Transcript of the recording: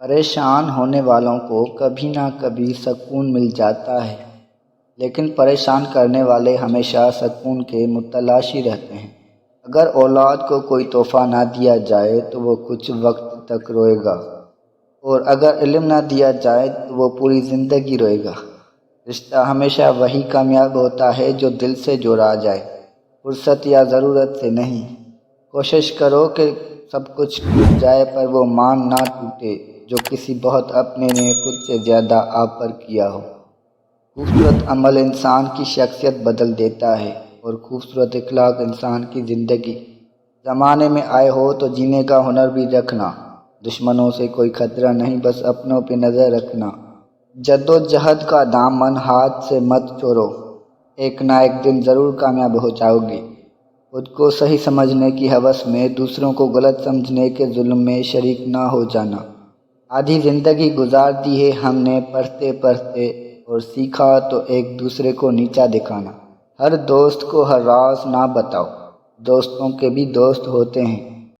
پریشان ہونے والوں کو کبھی نہ کبھی سکون مل جاتا ہے، لیکن پریشان کرنے والے ہمیشہ سکون کے متلاشی رہتے ہیں۔ اگر اولاد کو کوئی تحفہ نہ دیا جائے تو وہ کچھ وقت تک روئے گا، اور اگر علم نہ دیا جائے تو وہ پوری زندگی روئے گا۔ رشتہ ہمیشہ وہی کامیاب ہوتا ہے جو دل سے جوڑا جائے، فرصت یا ضرورت سے نہیں۔ کوشش کرو کہ سب کچھ ٹوٹ جائے پر وہ مان نہ ٹوٹے جو کسی بہت اپنے نے خود سے زیادہ آپ پر کیا ہو۔ خوبصورت عمل انسان کی شخصیت بدل دیتا ہے، اور خوبصورت اخلاق انسان کی زندگی۔ زمانے میں آئے ہو تو جینے کا ہنر بھی رکھنا، دشمنوں سے کوئی خطرہ نہیں، بس اپنوں پہ نظر رکھنا۔ جدوجہد کا دامن ہاتھ سے مت چھوڑو، ایک نہ ایک دن ضرور کامیاب ہو جاؤ گے۔ خود کو صحیح سمجھنے کی ہوس میں دوسروں کو غلط سمجھنے کے ظلم میں شریک نہ ہو جانا۔ آدھی زندگی گزار دی ہے ہم نے پڑھتے پڑھتے، اور سیکھا تو ایک دوسرے کو نیچا دکھانا۔ ہر دوست کو ہر راز نہ بتاؤ، دوستوں کے بھی دوست ہوتے ہیں۔